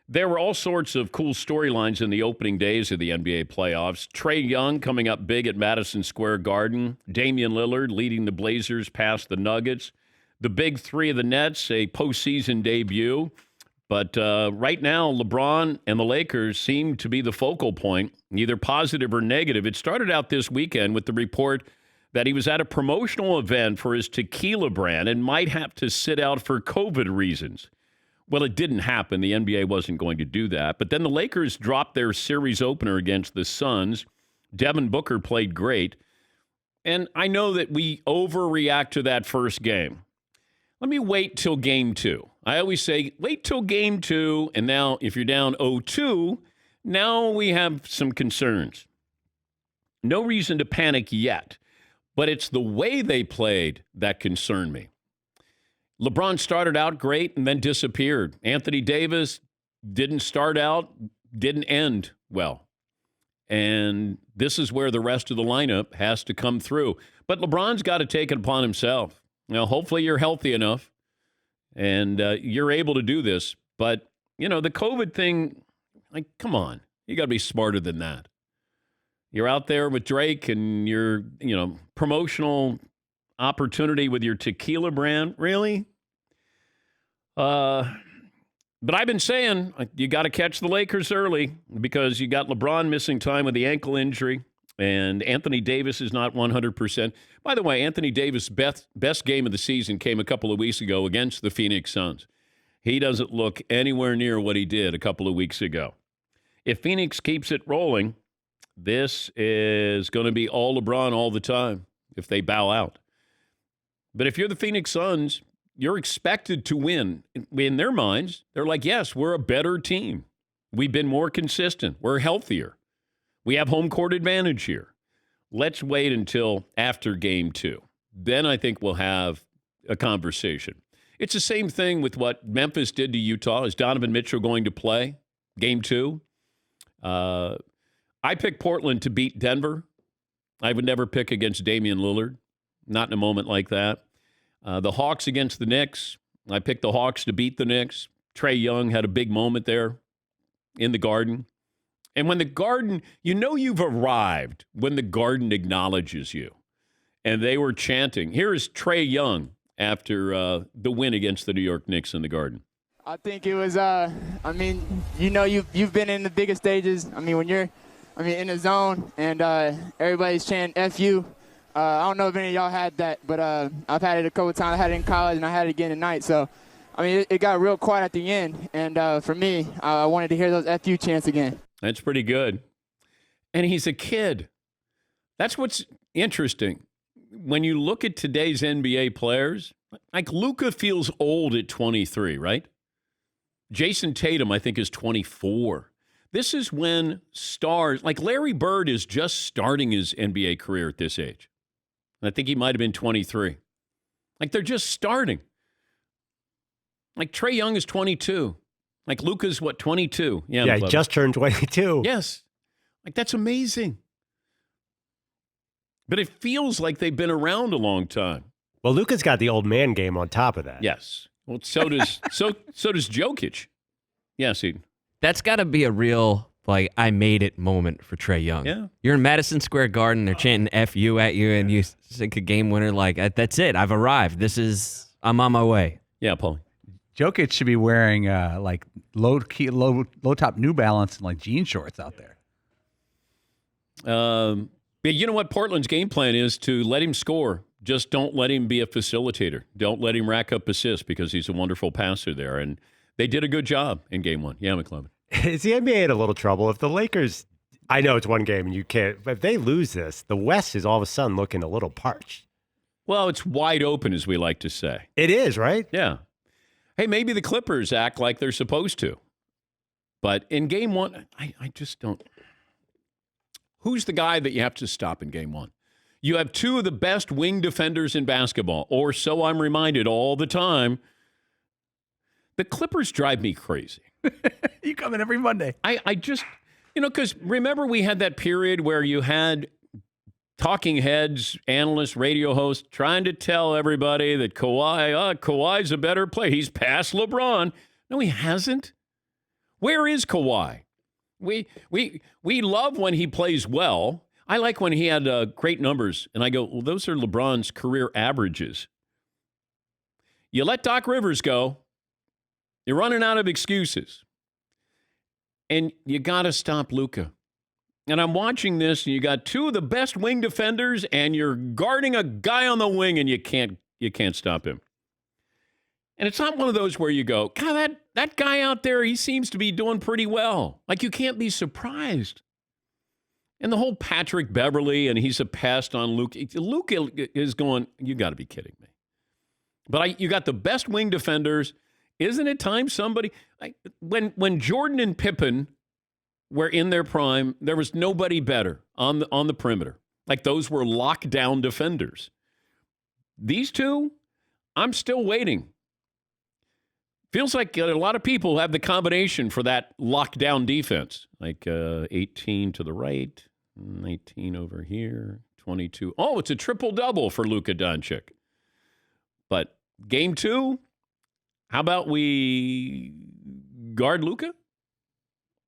There were all sorts of cool storylines in the opening days of the NBA playoffs. Trae Young coming up big at Madison Square Garden. Damian Lillard leading the Blazers past the Nuggets. The big three of the Nets, a postseason debut. But right now, LeBron and the Lakers seem to be the focal point, either positive or negative. It started out this weekend with the report that he was at a promotional event for his tequila brand and might have to sit out for COVID reasons. Well, it didn't happen. The NBA wasn't going to do that. But then the Lakers dropped their series opener against the Suns. Devin Booker played great. And I know that we overreact to that first game. Let me wait till game 2. I always say, wait till game 2. And now, if you're down 0-2, now we have some concerns. No reason to panic yet. But it's the way they played that concerned me. LeBron started out great and then disappeared. Anthony Davis didn't start out, didn't end well. And this is where the rest of the lineup has to come through. But LeBron's got to take it upon himself. Now, hopefully you're healthy enough and you're able to do this. But, the COVID thing, like, come on. You got to be smarter than that. You're out there with Drake and your, promotional opportunity with your tequila brand. Really? But I've been saying you got to catch the Lakers early because you got LeBron missing time with the ankle injury and Anthony Davis is not 100%. By the way, Anthony Davis' best game of the season came a couple of weeks ago against the Phoenix Suns. He doesn't look anywhere near what he did a couple of weeks ago. If Phoenix keeps it rolling, this is going to be all LeBron all the time if they bow out. But if you're the Phoenix Suns, you're expected to win. In their minds, they're like, yes, we're a better team. We've been more consistent. We're healthier. We have home court advantage here. Let's wait until after game 2. Then I think we'll have a conversation. It's the same thing with what Memphis did to Utah. Is Donovan Mitchell going to play game 2? I picked Portland to beat Denver. I would never pick against Damian Lillard. Not in a moment like that. The Hawks against the Knicks. I picked the Hawks to beat the Knicks. Trae Young had a big moment there in the Garden. And when the Garden, you've arrived when the Garden acknowledges you. And they were chanting. Here is Trae Young after the win against the New York Knicks in the Garden. I think it was, you've been in the biggest stages. When you're in the zone and everybody's chanting F you. I don't know if any of y'all had that, but I've had it a couple times. I had it in college, and I had it again tonight. So, it got real quiet at the end. And for me, I wanted to hear those FU chants again. That's pretty good. And he's a kid. That's what's interesting. When you look at today's NBA players, like Luka feels old at 23, right? Jason Tatum, I think, is 24. This is when stars, like Larry Bird is just starting his NBA career at this age. I think he might have been 23. Like, they're just starting. Like, Trae Young is 22. Like, Luka's, 22? Yeah, he just turned 22. Yes. Like, that's amazing. But it feels like they've been around a long time. Well, Luka's got the old man game on top of that. Yes. Well, so does so does Jokic. Yes, Eden. That's got to be a real, I made it moment for Trae Young. Yeah. You're in Madison Square Garden, they're chanting F you at you, and you sink a game winner that's it, I've arrived. I'm on my way. Yeah, Paul. Jokic should be wearing low top New Balance and jean shorts out there. But you know what Portland's game plan is? To let him score. Just don't let him be a facilitator. Don't let him rack up assists because he's a wonderful passer there. And they did a good job in game 1. Yeah, McClellan. Is the NBA in a little trouble? If the Lakers, I know it's one game and you can't, but if they lose this, the West is all of a sudden looking a little parched. Well, it's wide open, as we like to say. It is, right? Yeah. Hey, maybe the Clippers act like they're supposed to. But in game 1, I just don't. Who's the guy that you have to stop in game 1? You have 2 of the best wing defenders in basketball, or so I'm reminded all the time. The Clippers drive me crazy. You come in every Monday. I just, because remember we had that period where you had talking heads, analysts, radio hosts trying to tell everybody that Kawhi's a better player. He's past LeBron. No, he hasn't. Where is Kawhi? We love when he plays well. I like when he had great numbers, and I go, well, those are LeBron's career averages. You let Doc Rivers go, you're running out of excuses. And you got to stop Luka. And I'm watching this, and you got two of the best wing defenders, and you're guarding a guy on the wing, and you can't stop him. And it's not one of those where you go, God, that guy out there, he seems to be doing pretty well. Like, you can't be surprised. And the whole Patrick Beverly, and he's a pest on Luka. Luka is going, you got to be kidding me. But you got the best wing defenders. Isn't it time somebody when Jordan and Pippen were in their prime, there was nobody better on the perimeter. Like, those were lockdown defenders. These two, I'm still waiting. Feels like a lot of people have the combination for that lockdown defense. Like 18 to the right, 19 over here, 22. Oh, it's a triple-double for Luka Doncic. But game 2, how about we guard Luka?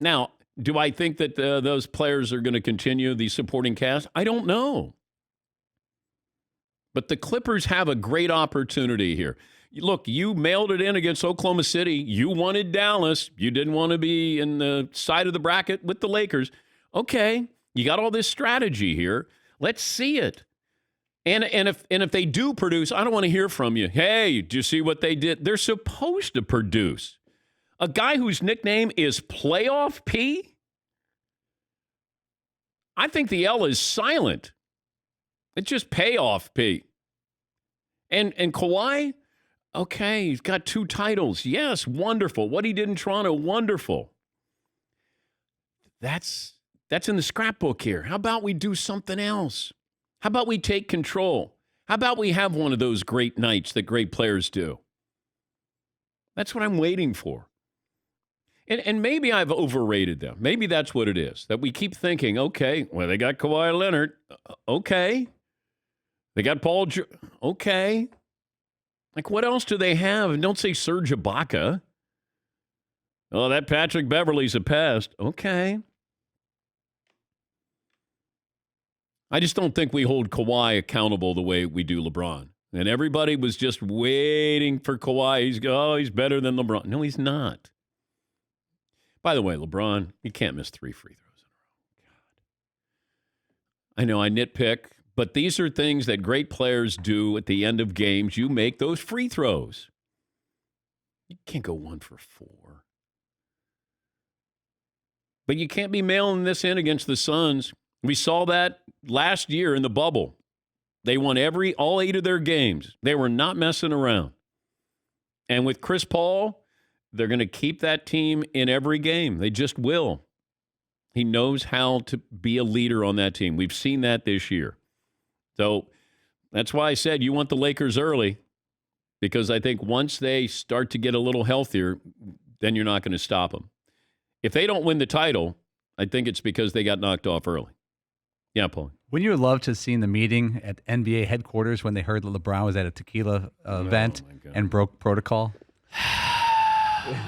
Now, do I think that those players are going to continue the supporting cast? I don't know. But the Clippers have a great opportunity here. Look, you mailed it in against Oklahoma City. You wanted Dallas. You didn't want to be in the side of the bracket with the Lakers. Okay, you got all this strategy here. Let's see it. And if they do produce, I don't want to hear from you. Hey, do you see what they did? They're supposed to produce. A guy whose nickname is Playoff P? I think the L is silent. It's just Payoff P. And Kawhi, okay, he's got 2 titles. Yes, wonderful. What he did in Toronto, wonderful. That's in the scrapbook here. How about we do something else? How about we take control? How about we have one of those great nights that great players do? That's what I'm waiting for. And maybe I've overrated them. Maybe that's what it is, that we keep thinking, okay, well, they got Kawhi Leonard. Okay. They got Paul okay. Like, what else do they have? And don't say Serge Ibaka. Oh, that Patrick Beverly's a pest. Okay. I just don't think we hold Kawhi accountable the way we do LeBron. And everybody was just waiting for Kawhi. He's better than LeBron. No, he's not. By the way, LeBron, you can't miss 3 free throws in a row. God. I know I nitpick, but these are things that great players do at the end of games. You make those free throws. You can't go 1 for 4. But you can't be mailing this in against the Suns. We saw that last year in the bubble. They won all 8 of their games. They were not messing around. And with Chris Paul, they're going to keep that team in every game. They just will. He knows how to be a leader on that team. We've seen that this year. So that's why I said you want the Lakers early, because I think once they start to get a little healthier, then you're not going to stop them. If they don't win the title, I think it's because they got knocked off early. Yeah, Paul. Wouldn't you have loved to have seen the meeting at NBA headquarters when they heard that LeBron was at a tequila event and broke protocol?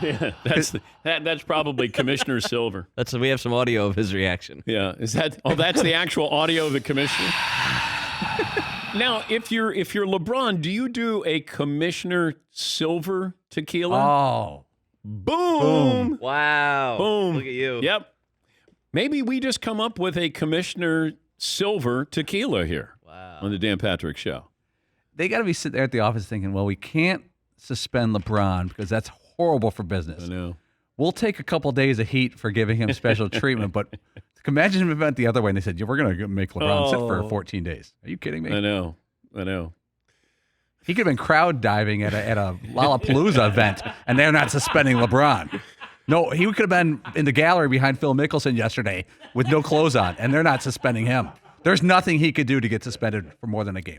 Yeah, that's probably Commissioner Silver. We have some audio of his reaction. Yeah, that's the actual audio of the commissioner. Now, if you're LeBron, do you do a Commissioner Silver tequila? Oh, boom! Wow! Boom! Look at you. Yep. Maybe we just come up with a Commissioner Silver tequila here on the Dan Patrick Show. They got to be sitting there at the office thinking, well, we can't suspend LeBron because that's horrible for business. I know. We'll take a couple days of heat for giving him special treatment, but imagine if it went the other way and they said, we're going to make LeBron sit for 14 days. Are you kidding me? I know. He could have been crowd diving at a Lollapalooza event, and they're not suspending LeBron. No, he could have been in the gallery behind Phil Mickelson yesterday with no clothes on, and they're not suspending him. There's nothing he could do to get suspended for more than a game.